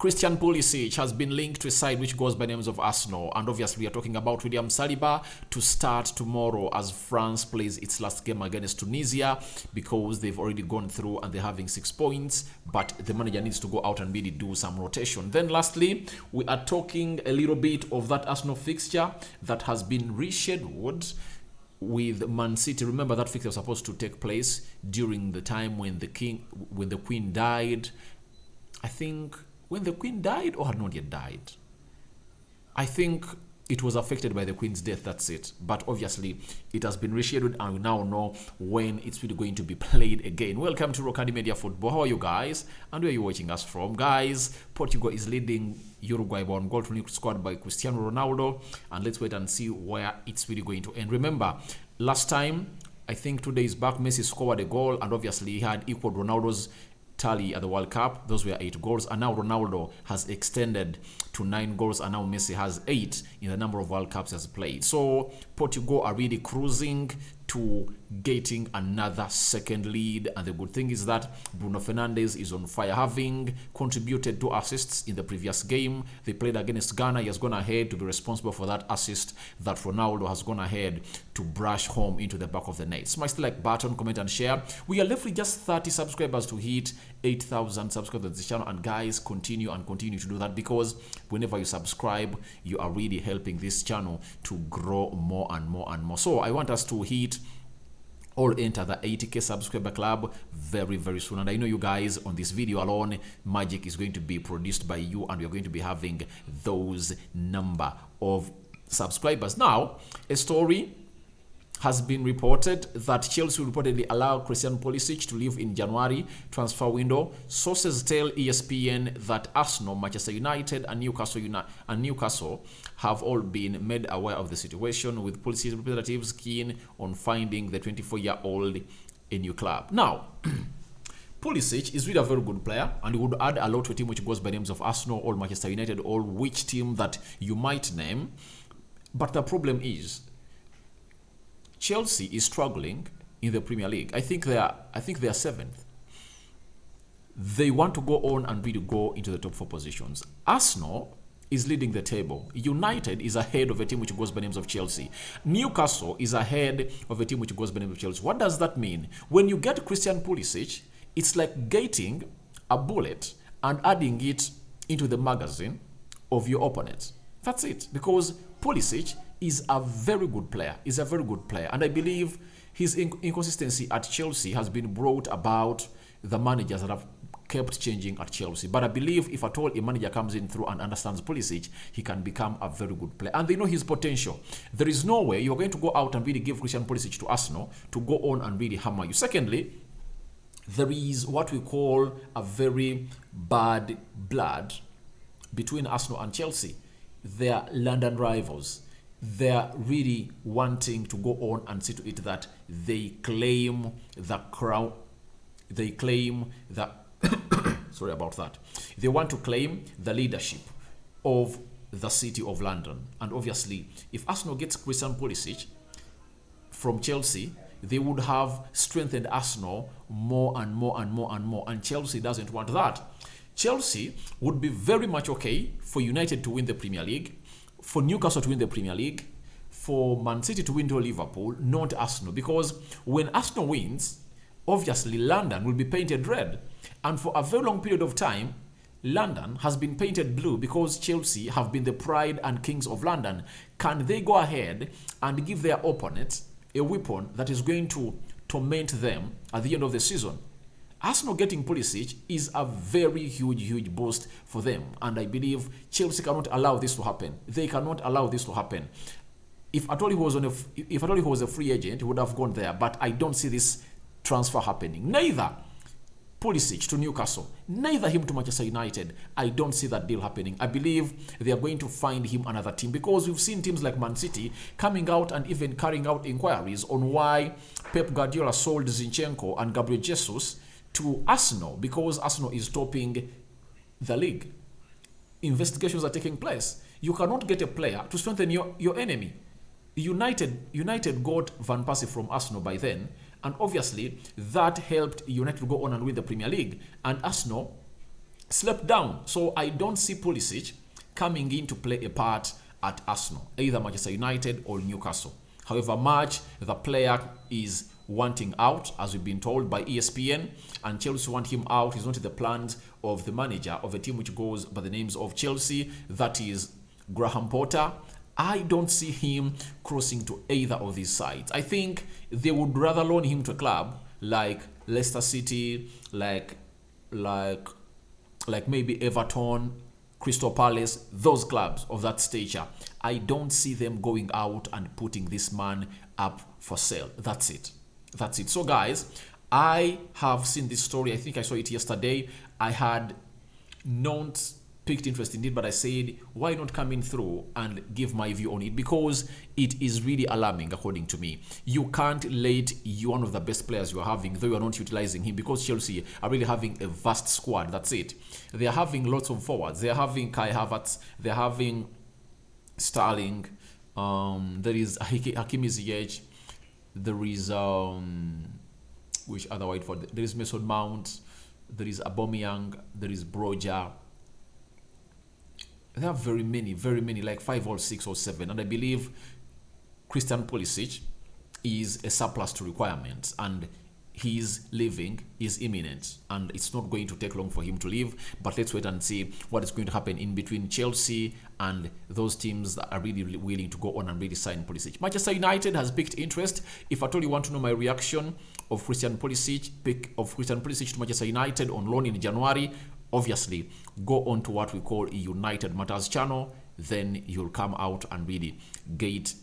Christian Pulisic has been linked to a side which goes by names of Arsenal, and obviously we are talking about William Saliba to start tomorrow as France plays its last game against Tunisia, because they've already gone through and they're having 6 points, but the manager needs to go out and really do some rotation. Then lastly, we are talking a little bit of that Arsenal fixture that has been rescheduled with Man City. Remember that fixture was supposed to take place during the time when the Queen died. I think when the Queen died or had not yet died. I think it was affected by the Queen's death, that's it. But obviously, it has been rescheduled and we now know when it's really going to be played again. Welcome to Rokani Media Football. How are you guys? And where are you watching us from? Guys, Portugal is leading Uruguay by 1 goal to nil, scored by Cristiano Ronaldo. And let's wait and see where it's really going to end. Remember, last time, I think 2 days back, Messi scored a goal and obviously he had equaled Ronaldo's tally at the World Cup. Those were 8 goals, and now Ronaldo has extended to 9 goals, and now Messi has 8 in the number of World Cups he has played. So Portugal are really cruising to getting another second lead, and the good thing is that Bruno Fernandes is on fire, having contributed 2 assists in the previous game. They played against Ghana. He has gone ahead to be responsible for that assist that Ronaldo has gone ahead to brush home into the back of the net. Smash the like button, comment and share. We are left with just 30 subscribers to hit 8,000 subscribers to this channel, and guys, continue to do that, because whenever you subscribe, you are really helping this channel to grow more and more and more. So I want us to hit or enter the 80k subscriber club very soon, and I know you guys, on this video alone, magic is going to be produced by you, and we're going to be having those number of subscribers. Now, a story has been reported that Chelsea will reportedly allow Christian Pulisic to leave in January transfer window. Sources tell ESPN that Arsenal, Manchester United, and Newcastle have all been made aware of the situation, with Pulisic representatives keen on finding the 24-year-old a new club. Now, Pulisic is really a very good player, and he would add a lot to a team which goes by names of Arsenal or Manchester United or which team that you might name. But the problem is, Chelsea is struggling in the Premier League. I think they are 7th. They want to go on and really go into the top 4 positions. Arsenal is leading the table. United is ahead of a team which goes by names of Chelsea. Newcastle is ahead of a team which goes by names of Chelsea. What does that mean? When you get Christian Pulisic, it's like getting a bullet and adding it into the magazine of your opponent. That's it. Because Pulisic is a very good player. And I believe his inconsistency at Chelsea has been brought about the managers that have kept changing at Chelsea. But I believe if at all a manager comes in through and understands Pulisic, he can become a very good player. And they know his potential. There is no way you're going to go out and really give Christian Pulisic to Arsenal to go on and really hammer you. Secondly, there is what we call a very bad blood between Arsenal and Chelsea. They are London rivals. They're really wanting to go on and see to it that they claim the crown. They claim that sorry about that. They want to claim the leadership of the city of London. And obviously, if Arsenal gets Christian Pulisic from Chelsea, they would have strengthened Arsenal more and more. And Chelsea doesn't want that. Chelsea would be very much okay for United to win the Premier League, for Newcastle to win the Premier League, for Man City to win to Liverpool, not Arsenal. Because when Arsenal wins, obviously London will be painted red. And for a very long period of time, London has been painted blue because Chelsea have been the pride and kings of London. Can they go ahead and give their opponents a weapon that is going to torment them at the end of the season? Arsenal getting Pulisic is a very huge boost for them, and I believe Chelsea cannot allow this to happen. They cannot allow this to happen. If at all he was a free agent, he would have gone there, but I don't see this transfer happening. Neither Pulisic to Newcastle, neither him to Manchester United. I don't see that deal happening. I believe they are going to find him another team, because we've seen teams like Man City coming out and even carrying out inquiries on why Pep Guardiola sold Zinchenko and Gabriel Jesus to Arsenal, because Arsenal is topping the league. Investigations are taking place. You cannot get a player to strengthen your enemy. United got Van Persie from Arsenal by then, and obviously that helped United go on and win the Premier League. And Arsenal slept down. So I don't see Pulisic coming in to play a part at Arsenal, either Manchester United or Newcastle. However much the player is wanting out, as we've been told by ESPN, and Chelsea want him out. He's not in the plans of the manager of a team which goes by the names of Chelsea, that is Graham Potter. I don't see him crossing to either of these sides. I think they would rather loan him to a club like Leicester City, like maybe Everton, Crystal Palace, those clubs of that stature. I don't see them going out and putting this man up for sale. That's it. That's it. So guys, I have seen this story. I think I saw it yesterday. I had not picked interest in it, but I said, why not come in through and give my view on it? Because it is really alarming, according to me. You can't let one of the best players you are having, though you are not utilizing him, because Chelsea are really having a vast squad. That's it. They are having lots of forwards. They are having Kai Havertz. They are having Sterling. There is Hakimi Ziyech. There is which other white forward? There is Mason Mount. There is Aubameyang. There is Broja. There are very many, like 5 or 6 or 7. And I believe Christian Pulisic is a surplus to requirements, and his leaving is imminent, and it's not going to take long for him to leave. But let's wait and see what is going to happen in between Chelsea and those teams that are really willing to go on and really sign Pulisic. Manchester United has picked interest. If at all you want to know my reaction of Christian Pulisic, to Manchester United on loan in January, obviously go on to what we call a United Matters channel. Then you'll come out and really get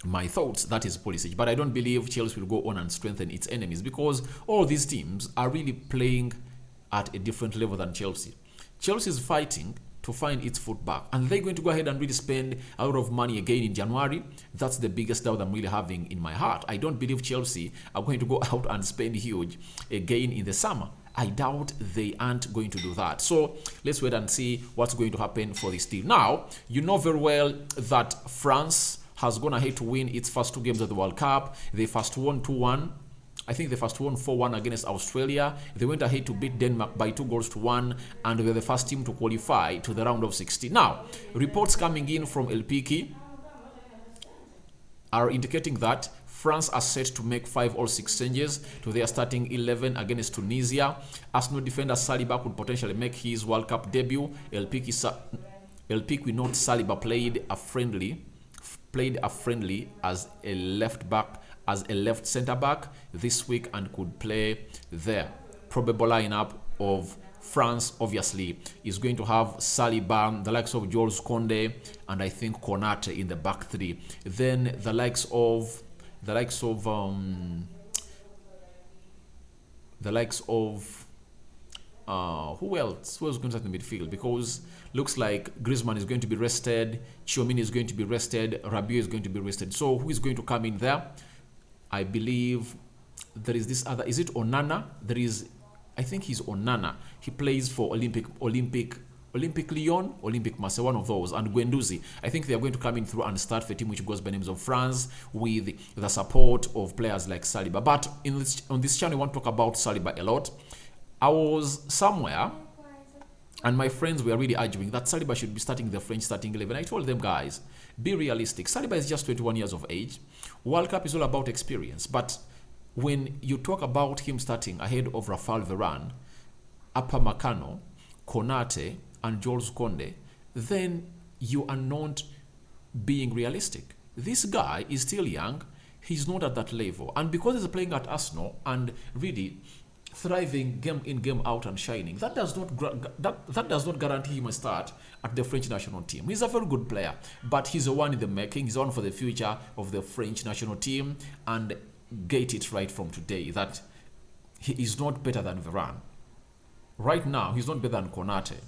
my thoughts. That is Pulisic. But I don't believe Chelsea will go on and strengthen its enemies, because all these teams are really playing at a different level than Chelsea. Chelsea is fighting to find its foot back, and they're going to go ahead and really spend a lot of money again in January. That's the biggest doubt I'm really having in my heart. I don't believe Chelsea are going to go out and spend huge again in the summer. I doubt they aren't going to do that. So let's wait and see what's going to happen for this team. Now, you know very well that France has gone ahead to win its first 2 games of the World Cup. They first won 2-1. I think they first won 4-1 against Australia. They went ahead to beat Denmark by 2-1, and they were the first team to qualify to the round of 16. Now, reports coming in from El Piki are indicating that France are set to make 5 or 6 changes to their starting 11 against Tunisia. Arsenal defender Saliba could potentially make his World Cup debut. El Piki note Saliba played a friendly as a left centre back this week and could play there. Probable lineup of France obviously is going to have Saliba, the likes of Jules Koundé, and I think Konate in the back 3. Then the likes of who else? Who else going to start in the midfield? Because looks like Griezmann is going to be rested, Tchouaméni is going to be rested, Rabiot is going to be rested. So who is going to come in there? I believe there is this other. Is it Onana? I think he's Onana. He plays for Olympic Lyon, Olympic Marseille, one of those, and Guendouzi. I think they are going to come in through and start for a team which goes by names of France with the support of players like Saliba. But on this channel, we want to talk about Saliba a lot. I was somewhere, and my friends were really arguing that Saliba should be starting the French starting 11. I told them, guys, be realistic. Saliba is just 21 years of age. World Cup is all about experience. But when you talk about him starting ahead of Rafael Varane, Upamecano, Konate, and Jules Koundé, then you are not being realistic. This guy is still young. He's not at that level. And because he's playing at Arsenal and really thriving game in, game out and shining, that does not guarantee him a start at the French national team. He's a very good player, but he's the one in the making. He's one for the future of the French national team, and get it right from today that he is not better than Varane. Right now, he's not better than Konate.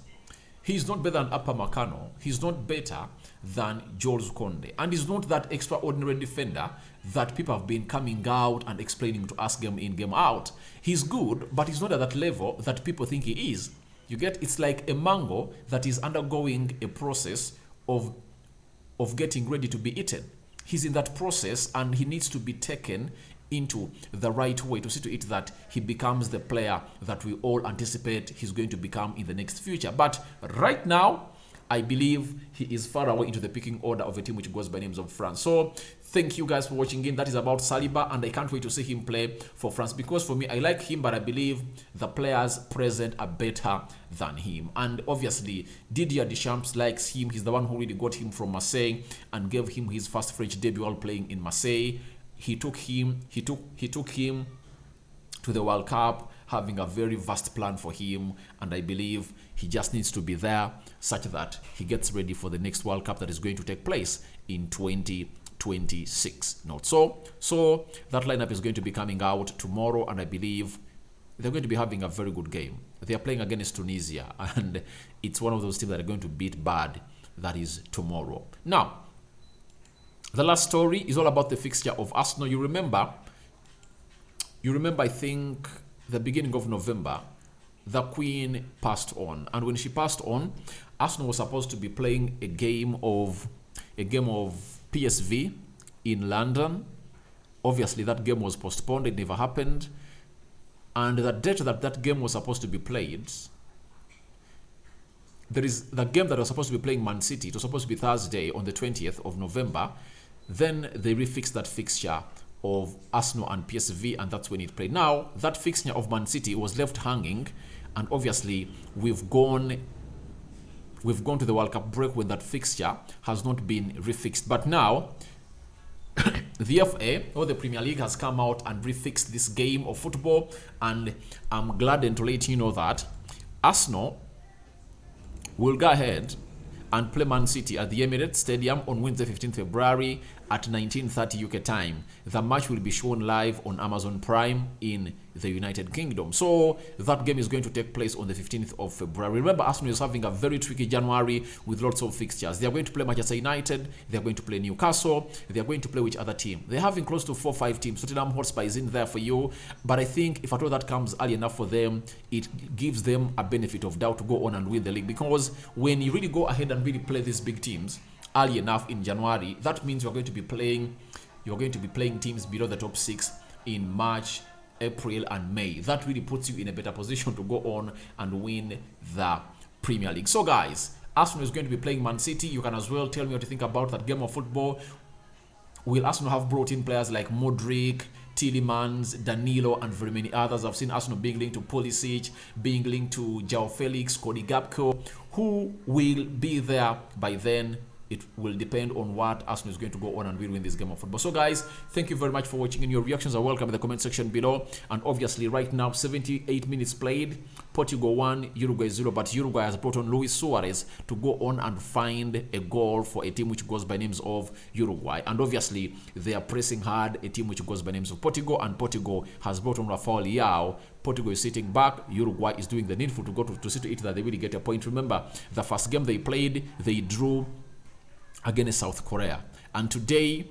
He's not better than Upamecano. He's not better than Jules Koundé. And he's not that extraordinary defender that people have been coming out and explaining to us game in, game out. He's good, but he's not at that level that people think he is. You get? It's like a mango that is undergoing a process of getting ready to be eaten. He's in that process, and he needs to be taken into the right way to see to it that he becomes the player that we all anticipate he's going to become in the next future. But right now, I believe he is far away into the picking order of a team which goes by names of France. So thank you guys for watching in. That is about Saliba, and I can't wait to see him play for France, because for me, I like him, but I believe the players present are better than him. And obviously, Didier Deschamps likes him. He's the one who really got him from Marseille and gave him his first French debut while playing in Marseille. He took him to the World Cup, having a very vast plan for him, and I believe he just needs to be there such that he gets ready for the next World Cup that is going to take place in 2026. So that lineup is going to be coming out tomorrow, and I believe they're going to be having a very good game. They are playing against Tunisia, and it's one of those teams that are going to beat bad. That is tomorrow. Now, the last story is all about the fixture of Arsenal. You remember, I think, the beginning of November, the Queen passed on, and when she passed on, Arsenal was supposed to be playing a game of PSV in London. Obviously, that game was postponed; it never happened. And the date that game was supposed to be played, there is the game that was supposed to be playing Man City. It was supposed to be Thursday on the 20th of November. Then they refixed that fixture of Arsenal and PSV, and that's when it played. Now, that fixture of Man City was left hanging, and obviously we've gone to the World Cup break when that fixture has not been refixed. But now, the FA or the Premier League has come out and refixed this game of football, and I'm glad to let you know that Arsenal will go ahead and play Man City at the Emirates Stadium on Wednesday, 15th February at 19:30 UK time. The match will be shown live on Amazon Prime in the United Kingdom. So that game is going to take place on the 15th of February. Remember, Arsenal is having a very tricky January with lots of fixtures. They are going to play Manchester United, they are going to play Newcastle, they are going to play which other team? They're having close to 4-5 teams. Tottenham Hotspur is in there for you, but I think if at all that comes early enough for them, it gives them a benefit of doubt to go on and win the league, because when you really go ahead and really play these big teams early enough in January, that means you're going to be playing teams below the top 6 in March, April and May. That really puts you in a better position to go on and win the Premier League. So guys, Arsenal is going to be playing Man City. You can as well tell me what you think about that game of football. Will Arsenal have brought in players like Modric, Tielemans, Danilo, and very many others? I've seen Arsenal being linked to Pulisic, being linked to João Felix, Cody Gakpo. Who will be there by then? It will depend on what Arsenal is going to go on and win this game of football. So guys, thank you very much for watching, and your reactions are welcome in the comment section below. And obviously right now, 78 minutes played, Portugal 1, Uruguay 0, but Uruguay has brought on Luis Suarez to go on and find a goal for a team which goes by names of Uruguay. And obviously they are pressing hard a team which goes by names of Portugal, and Portugal has brought on Rafael Leao. Portugal is sitting back. Uruguay is doing the needful to go to see to it that they really get a point. Remember, the first game they played, they drew against South Korea, and today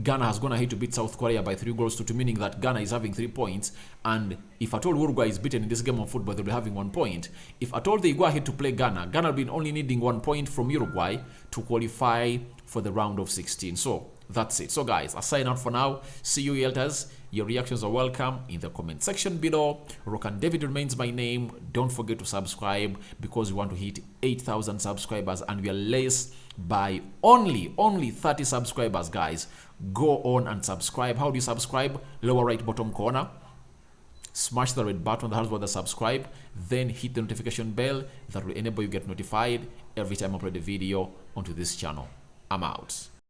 Ghana has gone ahead to beat South Korea by 3-2, meaning that Ghana is having 3 points, and if at all Uruguay is beaten in this game of football, they'll be having 1 point. If at all they go ahead to play Ghana, Ghana will be only needing 1 point from Uruguay to qualify for the round of 16. So that's it. So guys, I sign out for now. See you Yelters. Your reactions are welcome in the comment section below. Rokani David remains my name. Don't forget to subscribe, because we want to hit 8,000 subscribers, and we are less by only 30 subscribers, guys. Go on and subscribe. How do you subscribe? Lower right bottom corner, smash the red button that has the subscribe, then hit the notification bell that will enable you get notified every time I upload a video onto this channel. I'm out.